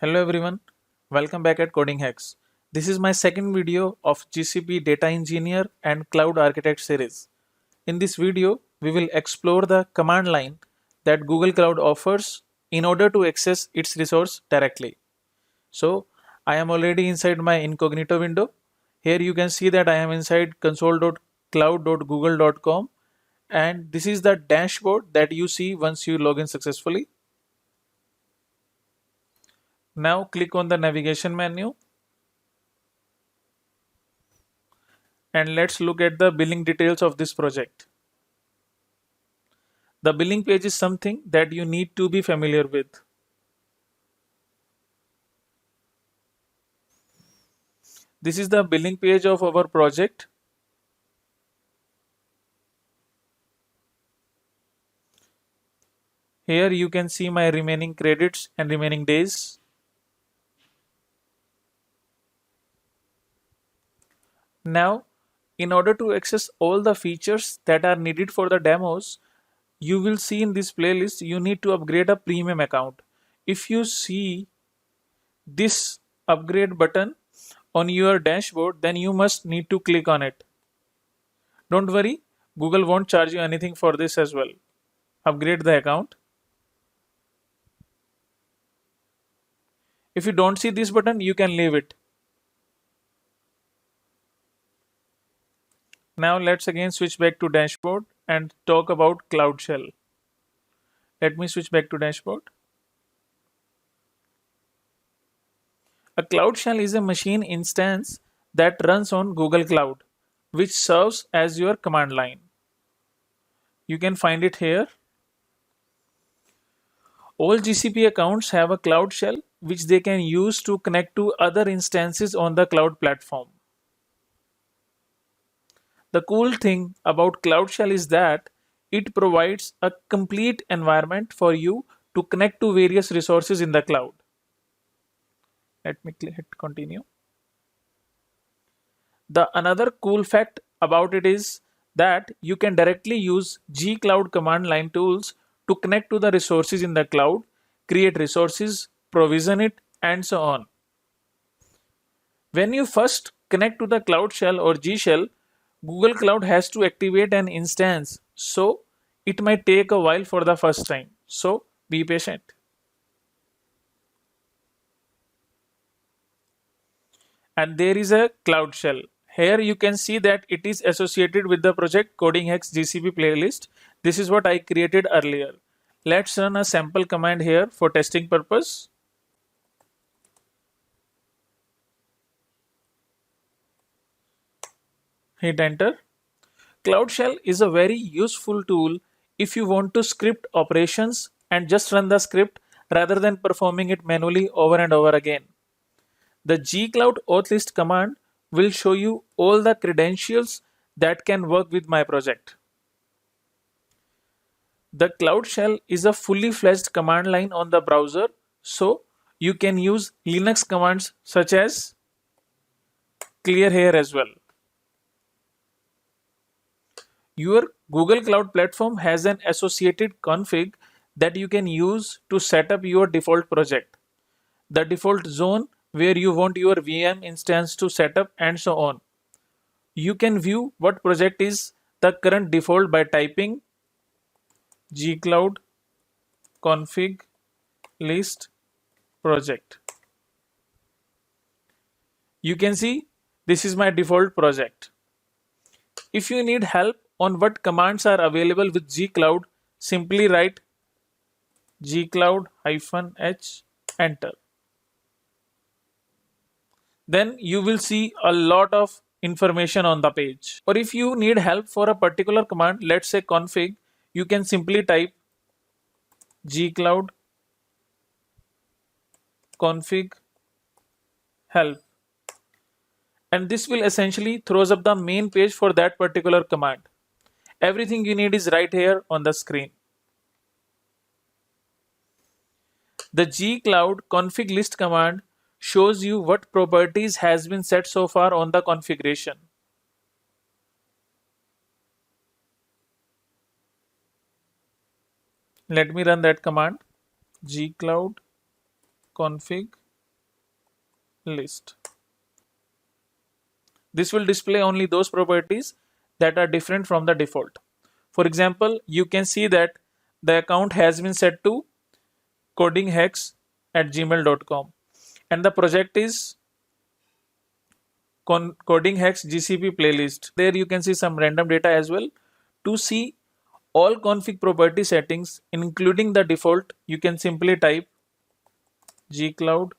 Hello everyone, welcome back at Coding Hacks. This is my second video of GCP Data Engineer and Cloud Architect series. In this video, we will explore the command line that Google Cloud offers in order to access its resource directly. So, I am already inside my incognito window. Here you can see that I am inside console.cloud.google.com, and this is the dashboard that you see once you log in successfully. Now click on the navigation menu and let's look at the billing details of this project. The billing page is something that you need to be familiar with. This is the billing page of our project. Here you can see my remaining credits and remaining days. Now, in order to access all the features that are needed for the demos, you will see in this playlist you need to upgrade a premium account. If you see this upgrade button on your dashboard, then you must need to click on it. Don't worry, Google won't charge you anything for this as well. Upgrade the account. If you don't see this button, you can leave it. Now let's again switch back to dashboard and talk about Cloud Shell. Let me switch back to dashboard. A Cloud Shell is a machine instance that runs on Google Cloud, which serves as your command line. You can find it here. All GCP accounts have a Cloud Shell which they can use to connect to other instances on the cloud platform. The cool thing about Cloud Shell is that it provides a complete environment for you to connect to various resources in the cloud. Let me hit continue. The another cool fact about it is that you can directly use gcloud command line tools to connect to the resources in the cloud, create resources, provision it, and so on. When you first connect to the Cloud Shell or G Shell, Google Cloud has to activate an instance, so it might take a while for the first time. So be patient. And there is a Cloud Shell. Here you can see that it is associated with the project Coding Hacks GCP playlist. This is what I created earlier. Let's run a sample command here for testing purpose. Hit enter. Cloud Shell is a very useful tool if you want to script operations and just run the script rather than performing it manually over and over again. The gcloud auth-list command will show you all the credentials that can work with my project. The Cloud Shell is a fully fledged command line on the browser, so you can use Linux commands such as clear here as well. Your Google Cloud Platform has an associated config that you can use to set up your default project, the default zone where you want your VM instance to set up, and so on. You can view what project is the current default by typing gcloud config list project. You can see this is my default project. If you need help on what commands are available with gcloud, simply write gcloud-h, enter. Then you will see a lot of information on the page. Or if you need help for a particular command, let's say config, you can simply type gcloud config help, and this will essentially throws up the main page for that particular command. Everything you need is right here on the screen. The gcloud config list command shows you what properties has been set so far on the configuration. Let me run that command, gcloud config list. This will display only those properties that are different from the default. For example, you can see that the account has been set to codinghex@gmail.com and the project is codinghex GCP playlist. There you can see some random data as well. To see all config property settings including the default, you can simply type gcloud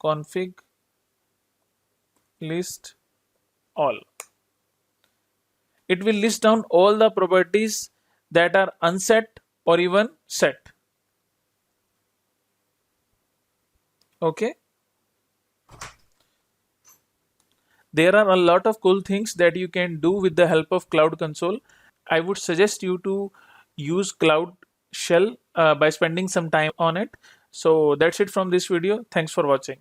config list all. It will list down all the properties that are unset or even set. Okay. There are a lot of cool things that you can do with the help of Cloud Console. I would suggest you to use Cloud Shell by spending some time on it. So that's it from this video. Thanks for watching.